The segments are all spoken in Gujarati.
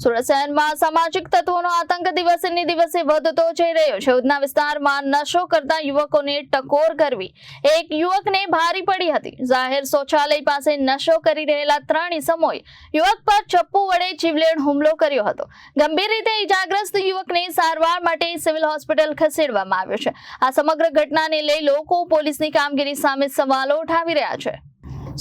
સુરત શહેરમાં સામાજિક તત્વોનો આતંક દિવસે ને દિવસે વધતો જઈ રહ્યો છે। ઉધના વિસ્તારમાં નશો કરતા યુવકોને ટકોર કરવી એક યુવકને ભારી પડી હતી। જાહેર શૌચાલય પાસે નશો કરી રહેલા 3 ઇસમોએ યુવક પર ચપ્પુ વડે જીવલેણ હુમલો કર્યો હતો। ગંભીર રીતે ઇજાગ્રસ્ત યુવકને સારવાર માટે સિવિલ હોસ્પિટલ ખસેડવામાં આવ્યો છે। આ સમગ્ર ઘટનાને લઈ લોકો પોલીસની કામગીરી સામે સવાલો ઉઠાવી રહ્યા છે।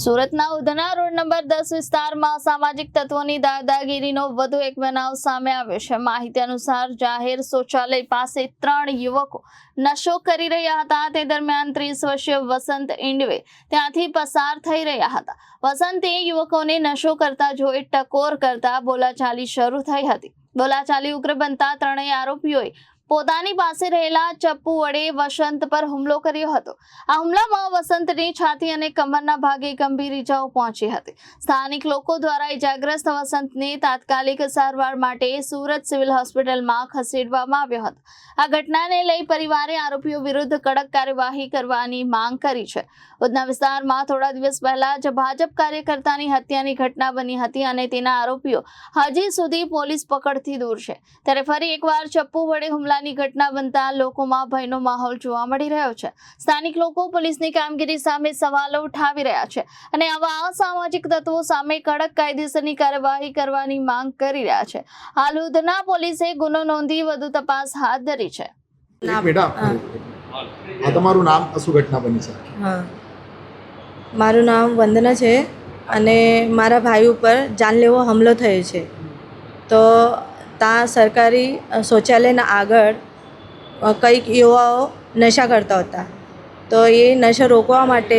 સુરતના ઉધના રોડ નંબર 10 વિસ્તારમાં સામાજિક તત્વોની દાદાગીરીનો વધુ એક બનાવ સામે આવ્યો છે। માહિતી અનુસાર જાહેર શૌચાલય પાસે 3 યુવકો નશો કરી રહ્યા હતા। તે દરમિયાન 30 વર્ષીય વસંત ઇંડવે ત્યાંથી પસાર થઈ રહ્યા હતા। વસંતે યુવકોને નશો કરતા જોઈ ટકોર કરતા બોલાચાલી શરૂ થઈ હતી। બોલાચાલી ઉગ્ર બનતા ત્રણેય આરોપીઓએ પોતાની પાસે રહેલા ચપ્પુ વડે વસંત પર હુમલો કર્યો હતો। આ હુમલામાં વસંતની છાતી અને કમરના ભાગે ગંભીર ઈજાઓ પહોંચી હતી। સ્થાનિક લોકો દ્વારા ઈજાગ્રસ્ત વસંતને તાત્કાલિક સારવાર માટે સુરત સિવિલ હોસ્પિટલમાં ખસેડવામાં આવ્યો હતો। આ ઘટનાને લઈ પરિવારે આરોપીઓ વિરુદ્ધ કડક કાર્યવાહી કરવાની માંગ કરી છે। ઉધના વિસ્તારમાં થોડા દિવસ પહેલા જ ભાજપ કાર્યકર્તાની હત્યાની ઘટના બની હતી અને તેના આરોપીઓ હજી સુધી પોલીસ પકડથી દૂર છે। ત્યારે ફરી એકવાર ચપ્પુ વડે હુમલા ઘટના બનતા લોકોમાં ભયનો માહોલ જોવા મળી રહ્યો છે। સ્થાનિક લોકો પોલીસની કામગીરી સામે સવાલો ઉઠાવી રહ્યા છે અને આવા અસામાજિક તત્વો સામે કડક કાયદેસરની કાર્યવાહી કરવાની માંગ કરી રહ્યા છે। હાલ ઉધના પોલીસે ગુનો નોંધી વધુ તપાસ હાથ ધરી છે। તમારું નામ શું ઘટના બની છે? હા, મારું નામ વંદના છે અને મારા ભાઈ ઉપર જાનલેવો હુમલો થયો છે। તો ત્યાં સરકારી શૌચાલયના આગળ કંઈક યુવાઓ નશા કરતા હતા। તો એ નશો રોકવા માટે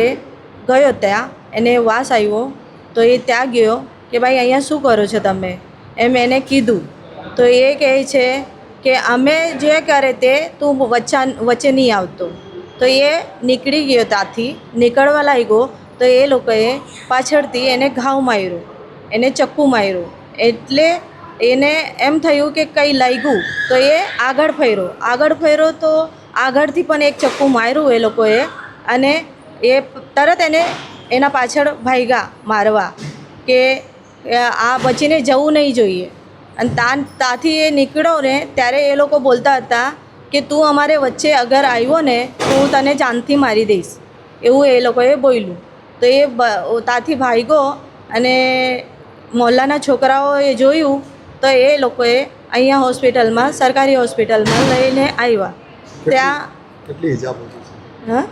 ગયો, ત્યાં એને વાસ આવ્યો તો એ ત્યાં ગયો કે ભાઈ અહીંયા શું કરો છો તમે, એમ એને કીધું। તો એ કહે છે કે અમે જે કરે તે તું વચ્ચે નહીં આવતો। તો એ નીકળી ગયો, ત્યાંથી નીકળવા લાગ્યો તો એ લોકોએ પાછળથી એને ઘાવ માર્યો, એને ચપ્પુ માર્યો। એટલે એને એમ થયું કે કંઈ લાગ્યું તો એ આગળ ફર્યો તો આગળથી પણ એક ચપ્પુ માર્યું એ લોકોએ અને એ તરત એને એના પાછળ ભાગ્યા મારવા કે આ બચીને જવું નહીં જોઈએ। અને ત્યાંથી એ નીકળ્યો ને ત્યારે એ લોકો બોલતા હતા કે તું અમારે વચ્ચે અગર આવ્યો ને તો હું તને જાનથી મારી દઈશ, એવું એ લોકોએ બોલ્યું। તો એ ત્યાંથી ભાગ્યો અને મોહલ્લાના છોકરાઓએ જોયું તો એ લોકોએ અહીંયા હોસ્પિટલમાં, સરકારી હોસ્પિટલમાં લઈને આવ્યા। ત્યાં કેટલી ઈજા પહોંચી છે? હા,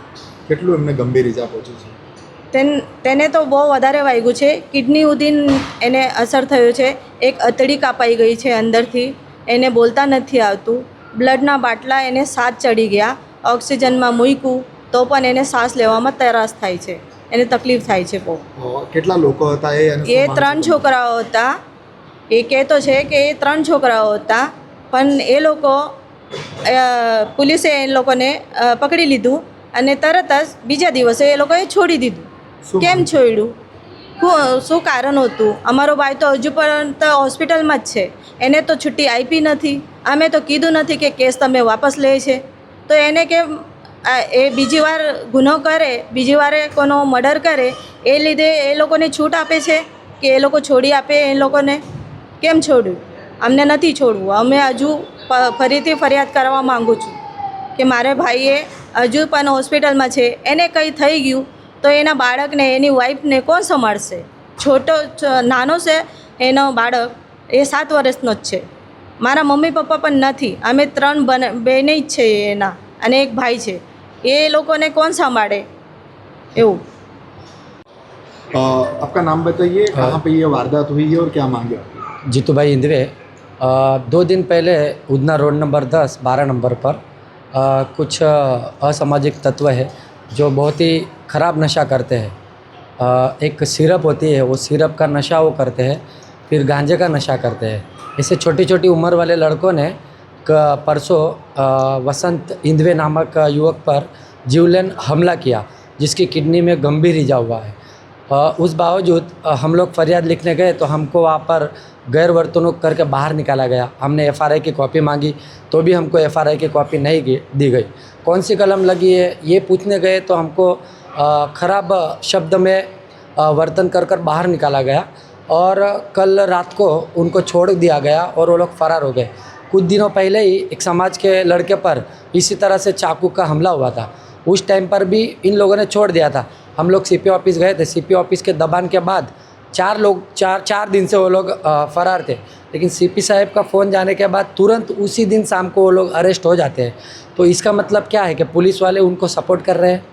કેટલું એમને ગંભીર ઈજા પહોંચી છે? તેને તો બહુ વધારે વાગ્યું છે। કિડની સુધી એને અસર થયો છે। એક અતડી કાપાઈ ગઈ છે અંદરથી, એને બોલતા નથી આવતું। બ્લડના બાટલા એને 7 ચડી ગયા। ઓક્સિજનમાં મૂક્યું તો પણ એને શ્વાસ લેવામાં ત્રાસ થાય છે, એને તકલીફ થાય છે બહુ। કેટલા લોકો હતા એ 3 છોકરાઓ હતા। એ કહેતો છે કે એ 3 છોકરાઓ હતા પણ એ લોકો પોલીસે એ લોકોને પકડી લીધું અને તરત જ બીજા દિવસે એ લોકોએ છોડી દીધું। કેમ છોડ્યું, શું કારણ હતું? અમારો ભાઈ તો હજુ પણ હોસ્પિટલમાં જ છે, એને તો છુટ્ટી આપી નથી। અમે તો કીધું નથી કે કેસ તમે વાપસ લે છે, તો એને કેમ એ બીજી વાર ગુનો કરે, બીજી વારે કોનો મર્ડર કરે એ લીધે એ લોકોને છૂટ આપે છે કે એ લોકો છોડી આપે એ લોકોને? કેમ છોડ્યું? અમને નથી છોડવું। અમે હજુ ફરીથી ફરિયાદ કરવા માગું છું કે મારે ભાઈએ હજુ પણ હોસ્પિટલમાં છે, એને કંઈ થઈ ગયું તો એના બાળકને, એની વાઈફને કોણ સંભાળશે? નાનો છે એનો બાળક, એ 7 વર્ષનો જ છે। મારા મમ્મી પપ્પા પણ નથી, અમે 3 બહેને જ છે એના અને એક ભાઈ છે। એ લોકોને કોણ સંભાળે? એવું। आपका नाम बताइए, कहाँ पे ये वारदात हुई है और क्या मांगे? जीतू भाई इंदवे। 2 दिन पहले उधना रोड नंबर 10 12 नंबर पर कुछ असामाजिक तत्व है जो बहुत ही ख़राब नशा करते हैं। एक सिरप होती है, वो सिरप का नशा वो करते हैं, फिर गांजे का नशा करते हैं। ऐसे छोटी छोटी उम्र वाले लड़कों ने परसों वसंत इंदवे नामक युवक पर जीवलेण हमला किया, जिसकी किडनी में गंभीर ईजा हुआ है। उस बावजूद हम लोग फरियाद लिखने गए तो हमको वहाँ पर गैर वर्तणूक करके बाहर निकाला गया। हमने FRI की कॉपी मांगी तो भी हमको FRI की कॉपी नहीं दी गई। कौन सी कलम लगी है ये पूछने गए तो हमको ख़राब शब्द में वर्तन कर बाहर निकाला गया। और कल रात को उनको छोड़ दिया गया और वो लोग फरार हो गए। कुछ दिनों पहले ही एक समाज के लड़के पर इसी तरह से चाकू का हमला हुआ था। उस टाइम पर भी इन लोगों ने छोड़ दिया था। हम लोग सीपी ऑफिस गए थे। सीपी ऑफिस के दबान के बाद चार दिन से वो लोग फरार थे, लेकिन सीपी साहब का फ़ोन जाने के बाद तुरंत उसी दिन शाम को वो लोग अरेस्ट हो जाते हैं। तो इसका मतलब क्या है कि पुलिस वाले उनको सपोर्ट कर रहे हैं,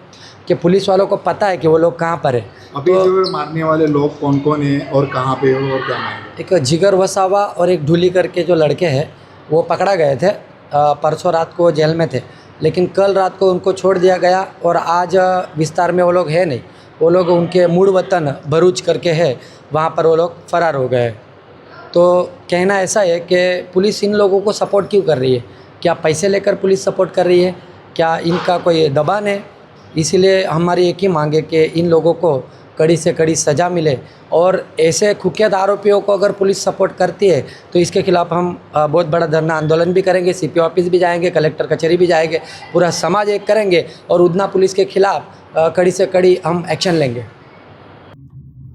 कि पुलिस वालों को पता है कि वो लोग कहाँ पर है। अभी जो मारने वाले लोग कौन कौन हैं और कहाँ पे हो और क्या मांगे? एक जिगर वसावा और एक ढूली करके जो लड़के हैं वो पकड़ा गए थे। परसों रात को जेल में थे, लेकिन कल रात को उनको छोड़ दिया गया और आज विस्तार में वो लोग है नहीं। वो लोग उनके मूल वतन भरूच करके है, वहाँ पर वो लोग फरार हो गए। तो कहना ऐसा है कि पुलिस इन लोगों को सपोर्ट क्यों कर रही है? क्या पैसे लेकर पुलिस सपोर्ट कर रही है? क्या इनका कोई दबान है? इसीलिए हमारी एक ही मांग है कि इन लोगों को कड़ी से कड़ी सज़ा मिले, और ऐसे कुख्यात आरोपियों को अगर पुलिस सपोर्ट करती है तो इसके खिलाफ हम बहुत बड़ा धरना आंदोलन भी करेंगे, सीपी ऑफिस भी जाएंगे, कलेक्टर कचहरी भी जाएंगे, पूरा समाज एक करेंगे और उधना पुलिस के खिलाफ कड़ी से कड़ी हम एक्शन लेंगे।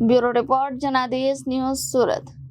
ब्यूरो रिपोर्ट जनादेश न्यूज़ सूरत।